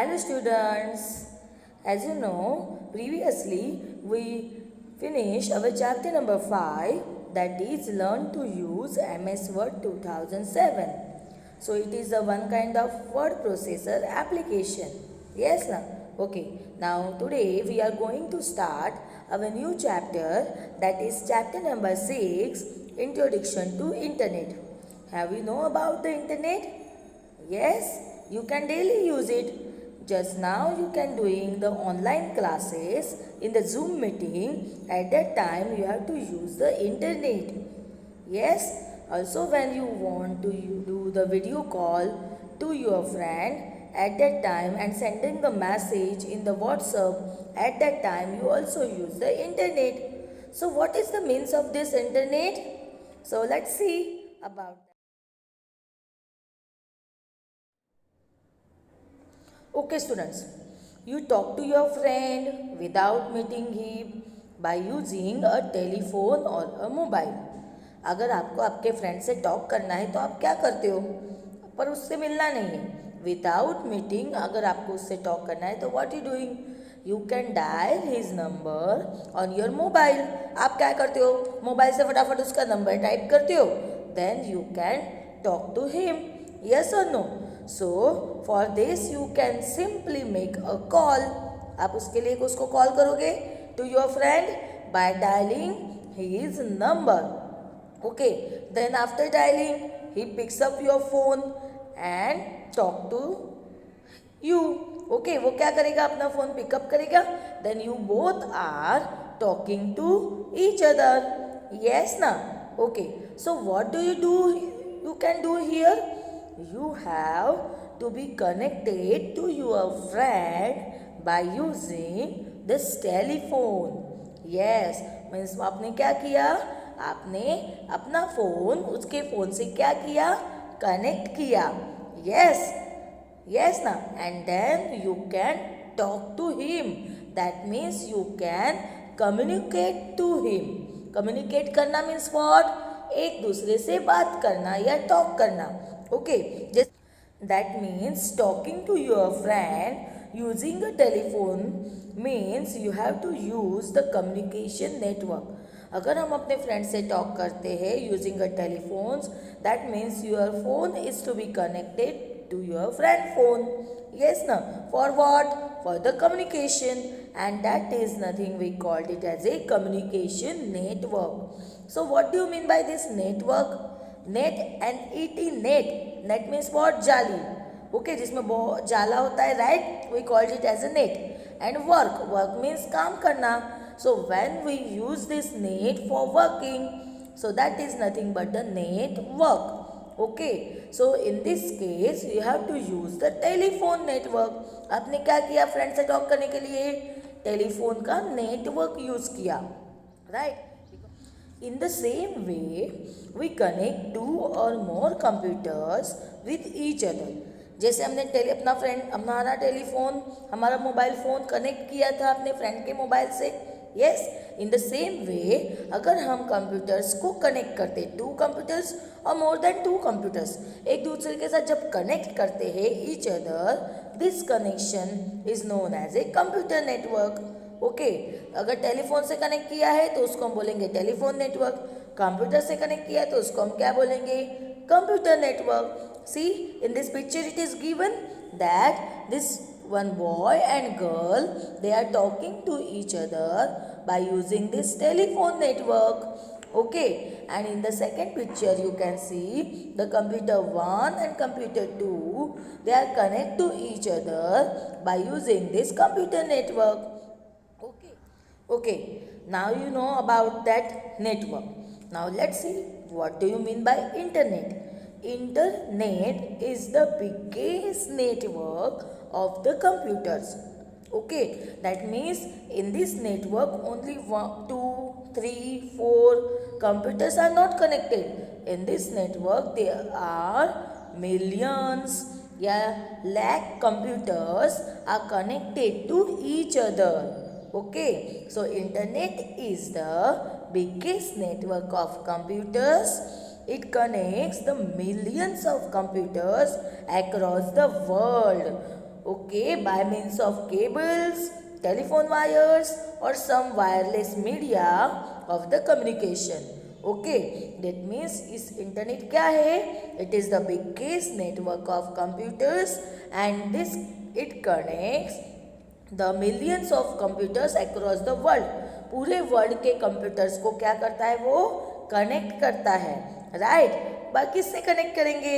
Hello students, as you know, previously we finished our chapter number 5, that is learn to use MS Word 2007. So it is a one kind of word processor application. Yes, na? Okay. Now today we are going to start our new chapter, that is chapter number 6, Introduction to Internet. Have you know about the internet? Yes, you can daily use it. Just now you can doing the online classes in the Zoom meeting. At that time you have to use the internet. Yes, also when you want to do the video call to your friend at that time and sending the message in the WhatsApp, at that time you also use the internet. So what is the means of this internet? So let's see about that. Okay students, you talk to your friend without meeting him by using a telephone or a mobile. अगर आपको आपके friend से talk करना है तो आप क्या करते हो, पर उससे मिलना नहीं है. विदाउट मीटिंग अगर आपको उससे टॉक करना है तो what you doing, you can dial his number on your mobile. आप क्या करते हो, मोबाइल से फटाफट उसका नंबर टाइप करते हो, then you can talk to him. Yes और no? So for this you can simply make a call. आप उसके लिए उसको कॉल करोगे to your friend by dialling his number. Okay, then after dialing, he picks up your phone and talk to you. Okay, वो क्या करेगा, अपना phone pick up करेगा. Then you both are talking to each other. Yes ना? Okay, so what do? You can do here. You have to be connected to your friend by using this telephone. Yes, means आपने क्या किया, आपने अपना phone उसके phone से क्या किया, कनेक्ट किया. यस, यस ना? And then you can talk to him. That means you can communicate to him. Communicate करना मीन्स व्हाट, एक दूसरे से बात करना या टॉक करना. Okay, that means talking to your friend using a telephone means you have to use the communication network. अगर हम अपने फ्रेंड से टॉक करते हैं using a telephones, that means your phone is to be connected to your friend phone. Yes ना? For what? For the communication, and that is nothing we called it as a communication network. So what do you mean by this network? Net and ET net. Net means what? जाली. Okay, जिसमें बहुत जाला होता है, right? We called it as a net. And work, work means काम करना. So when we use this net for working, so that is nothing but the network. Okay, so in this case you have to use the telephone network. आपने क्या किया, friend से talk करने के लिए telephone का नेटवर्क यूज किया, right? In the same way we connect two or more computers with each other. जैसे हमने हमारा टेलीफोन, हमारा मोबाइल फ़ोन कनेक्ट किया था अपने फ्रेंड के मोबाइल से. Yes, in the same way अगर हम कंप्यूटर्स को कनेक्ट करते, टू कंप्यूटर्स और मोर देन टू कंप्यूटर्स एक दूसरे के साथ जब कनेक्ट करते हैं each other, this connection is known as a computer network. Okay, अगर टेलीफोन से कनेक्ट किया है तो उसको हम बोलेंगे टेलीफोन नेटवर्क. कंप्यूटर से कनेक्ट किया है तो उसको हम क्या बोलेंगे, computer network. See, in this picture it is given that this one boy and girl, they are talking to each other by using this telephone network. Okay, and in the second picture you can see the computer 1 and computer 2, they are connect to each other by using this computer network. Okay, okay, now you know about that network. Now let's see, what do you mean by internet? Internet is the biggest network of the computers. Okay, that means in this network only 1, 2, 3, 4 computers are not connected. In this network there are millions, lakh computers are connected to each other. Okay, so internet is the biggest network of computers. It connects the millions of computers across the world. okay, by means of cables, telephone wires or some wireless media of the communication. Okay, that means इस internet क्या है? It is the biggest network of computers and this it connects the millions of computers across the world. पूरे world के computers को क्या करता है? वो कनेक्ट करता है, राइट? बाय किससे कनेक्ट करेंगे?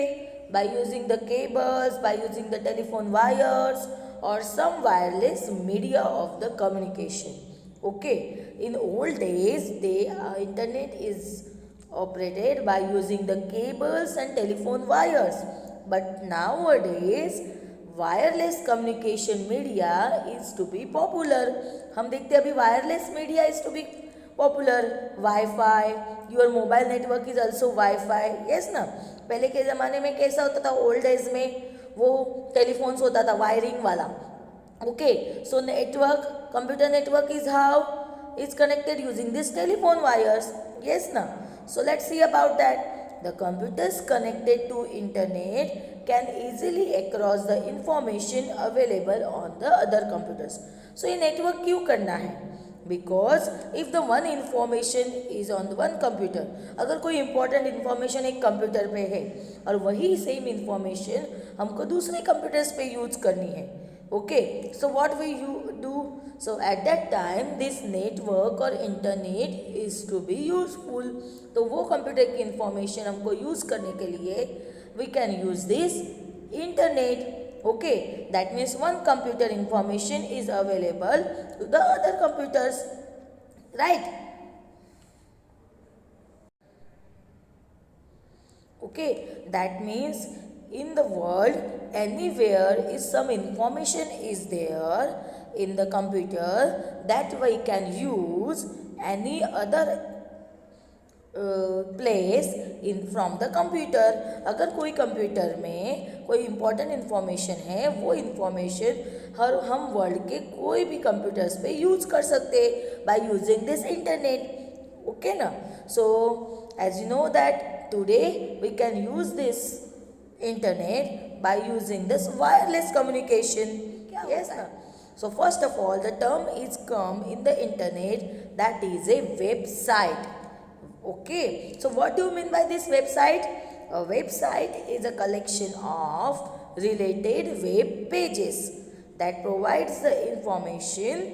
By using the cables, by using the telephone wires और some wireless media of the communication. Okay, in old days the internet is operated by using the cables and telephone wires, but nowadays wireless communication media is to be popular. हम देखते हैं अभी wireless media is to be popular. Wifi, your mobile network is also wifi. Yes ना, पहले के ज़माने में कैसा होता था? ओल्ड डेज में वो टेलीफोन्स होता था वायरिंग वाला. Okay, so network, computer network is how is connected using this telephone wires. Yes na, so let's see about that. The computers connected to internet can easily across the information available on the other computers. So ये network क्यों करना है? Because if the one information is on one computer, अगर कोई important information एक computer पे है और वही same information हमको दूसरे computers पे use करनी है. Okay, so what will you do? So at that time this network or internet is to be useful. तो वो कंप्यूटर की इंफॉर्मेशन हमको यूज़ करने के लिए we can use this internet. Okay, that means one computer information is available to the other computers, right? Okay, that means in the world anywhere is some information is there in the computer that we can use any other place in from the computer. अगर कोई computer में कोई important information है, वो information हम world के कोई भी कंप्यूटर्स पे यूज़ कर सकते by using this internet. Okay ना, so as you know that today we can use this internet by using this wireless communication. Yes na. So first of all the term is come in the internet, that is a website. Okay, so what do you mean by this website? A website is a collection of related web pages that provides the information.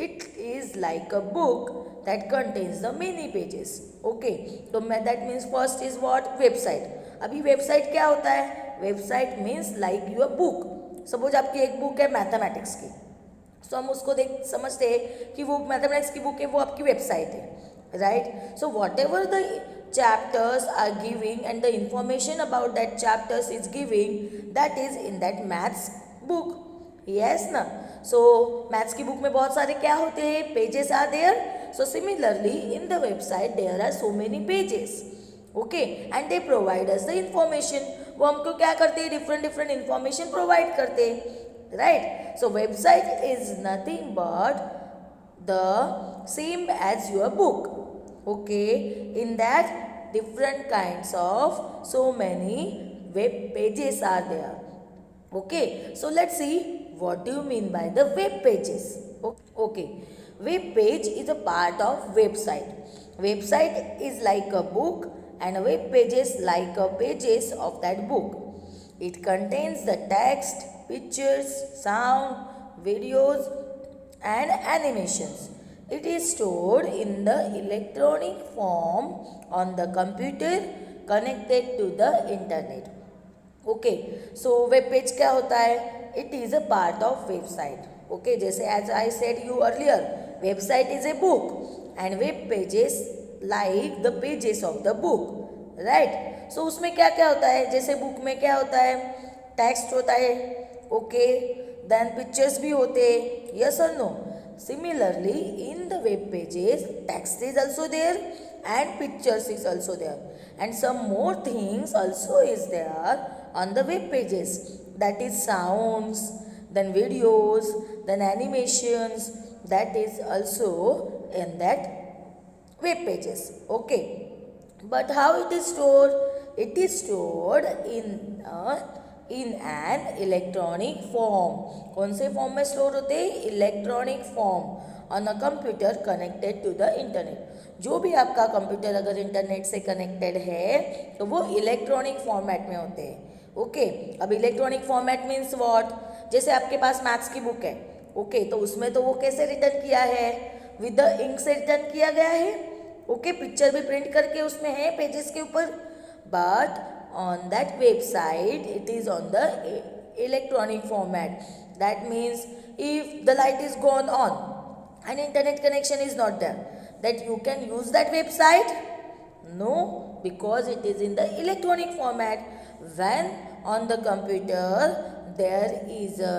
It is like a book that contains the many pages. Okay, so that means first is what? Website. अभी website क्या होता है? Website means like your book. Suppose आपकी एक book है mathematics की, सो हम उसको समझते हैं कि वो मैथमेटिक्स की बुक है, वो आपकी वेबसाइट है, right? So what ever the chapters are giving and the information about that chapters is giving, that is in that maths book. Yes na. So maths की बुक में बहुत सारे क्या होते हैं? Pages are there. So similarly in the website there are so many pages. Okay, and they provide us the information. वो हमको क्या करते हैं? डिफरेंट इंफॉर्मेशन प्रोवाइड करते हैं, right? So website is nothing but the same as your book. Okay, in that different kinds of so many web pages are there. Okay, so let's see what do you mean by the web pages. Okay, web page is a part of website. Website is like a book and web pages like a pages of that book. It contains the text, pictures, sound, videos and animations. It is stored in the electronic form on the computer connected to the internet. Okay, so web page क्या होता है? It is a part of website. Okay, जैसे as I said you earlier, website is a book and web pages like the pages of the book, right? So उसमें क्या क्या होता है? जैसे बुक में क्या होता है? टेक्स्ट होता है, okay, then pictures भी होते हैं, yes or no? Similarly, in the web pages, text is also there and pictures is also there, and some more things also is there on the web pages. That is sounds, then videos, then animations. That is also in that web pages. Okay, but how it is stored? It is stored in a in an electronic form. कौन से form में store होते हैं? Electronic form on a computer connected to the internet. जो भी आपका computer अगर internet से कनेक्टेड है तो वो इलेक्ट्रॉनिक फॉर्मेट में होते हैं। ओके, अब इलेक्ट्रॉनिक फॉर्मेट मीन्स व्हाट? जैसे आपके पास मैथ्स की बुक है, ओके, तो उसमें तो वो कैसे रिटर्न किया है? विद द इंक से रिटर्न किया गया है। ओके, पिक्चर भी प्रिंट करके उसमें है पेजेस के ऊपर, but on that website it is on the electronic format. That means if the light is gone on and internet connection is not there, that you can use that website? No, because it is in the electronic format. When on the computer there is a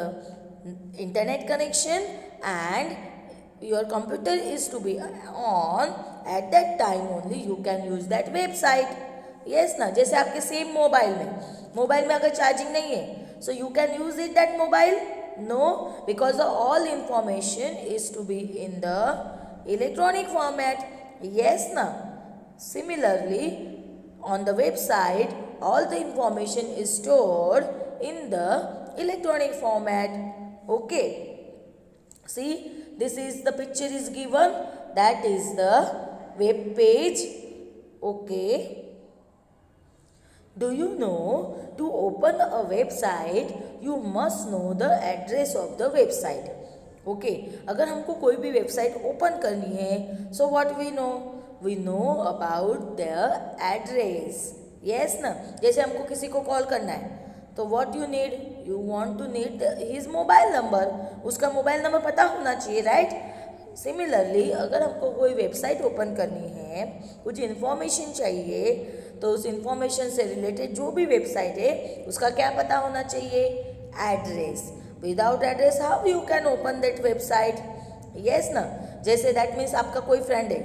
internet connection and your computer is to be on, at that time only you can use that website. Yes ना, जैसे आपके same mobile में अगर charging नहीं है, so you can use it that mobile? No, because all information is to be in the electronic format. Yes ना, similarly on the website all the information is stored in the electronic format. Okay, see this is the picture is given, that is the web page. Okay, do you know to open a website you must know the address of the website? Okay, अगर हमको कोई भी website open करनी है, so what we know about the address. Yes ना, जैसे हमको किसी को कॉल करना है तो what you need? You want to need his mobile number, उसका मोबाइल नंबर पता होना चाहिए, राइट? सिमिलरली अगर हमको कोई वेबसाइट ओपन करनी है, कुछ इन्फॉर्मेशन चाहिए, तो उस इंफॉर्मेशन से रिलेटेड जो भी वेबसाइट है उसका क्या पता होना चाहिए? Address. Without address how you can open that website? Yes ना, जैसे दैट मीन्स आपका कोई फ्रेंड है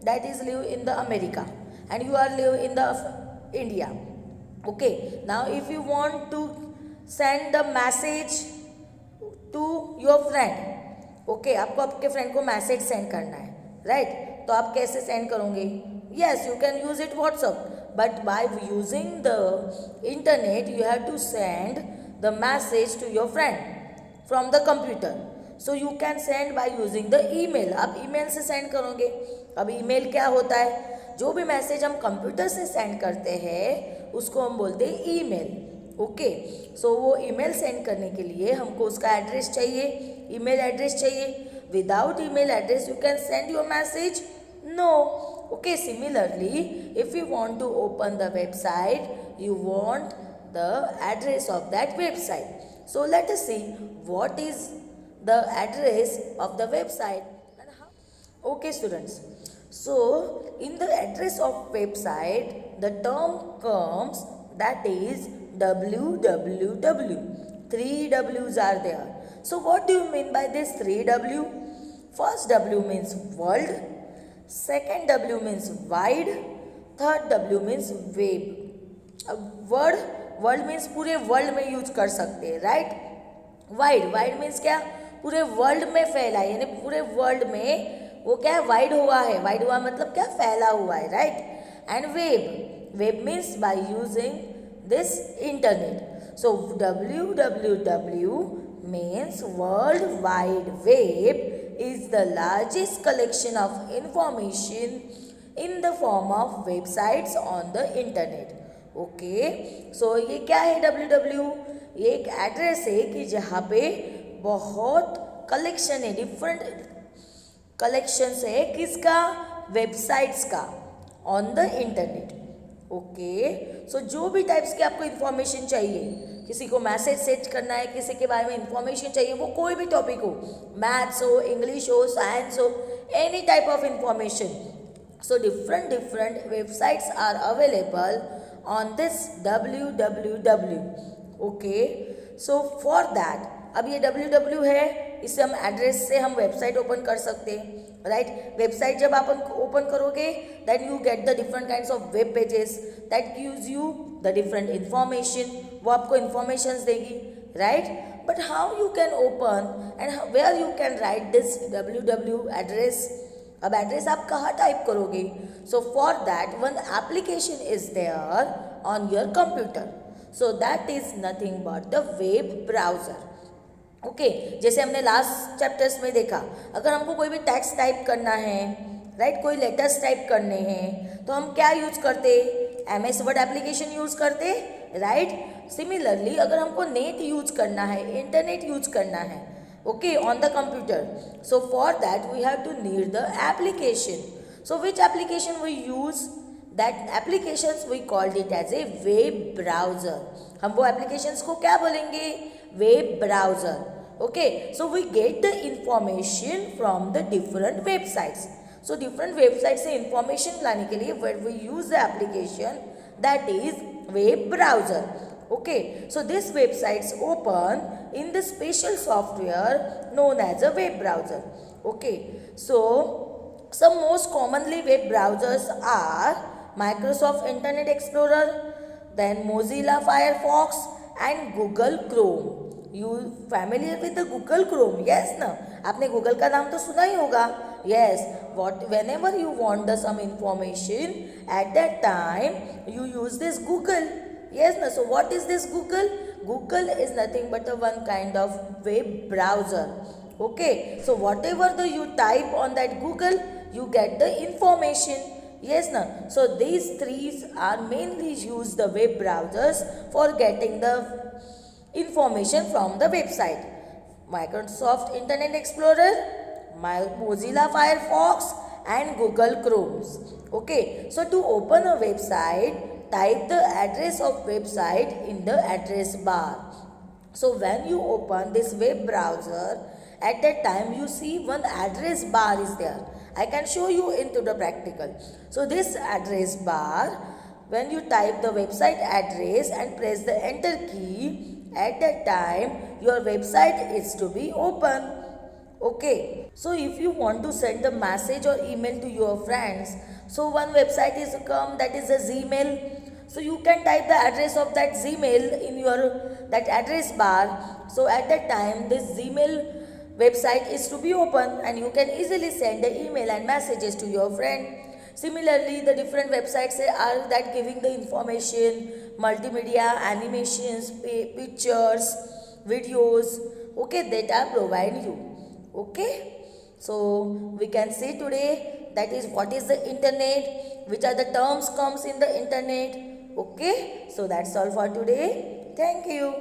that is live in the America and you are live in the India. Okay, now if you want to send the message to your friend, okay, आपको आपके friend को message send करना है, right? तो आप कैसे send करोगे? Yes, you can use it WhatsApp, but by using the internet you have to send the message to your friend from the computer. So you can send by using the email. आप email से send करोगे। अब email क्या होता है? जो भी message हम कंप्यूटर से सेंड करते हैं उसको हम बोलते हैं ईमेल। ओके, सो वो ईमेल सेंड करने के लिए हमको उसका एड्रेस चाहिए, ईमेल एड्रेस चाहिए। Without email address you can send your message? No. Okay, similarly, if you want to open the website, you want the address of that website. So let us see what is the address of the website and how. Okay, students. So in the address of website, the term comes that is www. 3 W's are there. So what do you mean by this 3 W? First W means world. Second W means wide, third W means web. अब world means पूरे world में use कर सकते हैं, right? Wide means क्या? पूरे world में फैला है, यानी पूरे वर्ल्ड में वो क्या है? वाइड हुआ है। वाइड हुआ मतलब क्या? फैला हुआ है, right? And web means by using this internet. So www means World Wide Web is the largest collection of information in the form of websites on the internet. Okay, so ये क्या है www? ये एक address है कि जहाँ पे बहुत कलेक्शन है, डिफरेंट कलेक्शंस है किसका? वेबसाइट्स का, ऑन द इंटरनेट। ओके, सो जो भी टाइप्स की आपको इन्फॉर्मेशन चाहिए, किसी को मैसेज सेंड करना है, किसी के बारे में इन्फॉर्मेशन चाहिए, वो कोई भी टॉपिक हो, मैथ्स हो, इंग्लिश हो, साइंस हो, any type of information, so different websites are available on this www. Okay, so for that, अब ये www है, इसे हम एड्रेस से हम वेबसाइट ओपन कर सकते हैं, राइट? वेबसाइट जब आप ओपन करोगे then you get the different kinds of web pages that gives you the different information, वो आपको इंफॉर्मेशन देगी, right? But how you can open and where you can write this www address? अब address आप कहाँ type करोगे? So for that one application is there on your computer. So that is nothing but the web browser. Okay, जैसे हमने last chapters में देखा, अगर हमको कोई भी टेक्स्ट टाइप करना है, राइट, कोई लेटर्स टाइप करने हैं, तो हम क्या यूज करते, MS वर्ड एप्लीकेशन यूज करते, राइट. सिमिलरली अगर हमको नेट यूज करना है, इंटरनेट यूज करना है, okay, on the computer, so for that we have to need the application. So which application we use, that applications we called it as a web browser. हम वो applications को क्या बोलेंगे, web browser. Okay, so we get the information from the different websites. So different website से information लाने के लिए where we use the application that is web browser. Okay, so this websites open in the special software known as a web browser. Okay, so some most commonly web browsers are Microsoft Internet Explorer, then Mozilla Firefox and Google Chrome. You familiar with the Google Chrome? Yes ना, आपने Google का नाम तो सुना ही होगा. Yes, whenever you want the some information at that time you use this Google. Yes na, so what is this Google? Google is nothing but a one kind of web browser. Okay, so whatever you type on that Google, you get the information. Yes na, so these three are mainly used the web browsers for getting the information from the website. Microsoft Internet Explorer, Mozilla Firefox and Google Chrome. Okay, so to open a website, type the address of website in the address bar. So when you open this web browser, at that time you see one address bar is there. I can show you into the practical. So this address bar, when you type the website address and press the enter key, at that time your website is to be open. Okay, so if you want to send a message or email to your friends, so one website is come, that is a Gmail. So you can type the address of that Gmail in your that address bar. So at that time this Gmail website is to be open and you can easily send the email and messages to your friend. Similarly, the different websites are that giving the information, multimedia, animations, pictures, videos, okay, that are provide you. Okay, so we can see today that is what is the internet, which are the terms comes in the internet. Okay, so that's all for today. Thank you.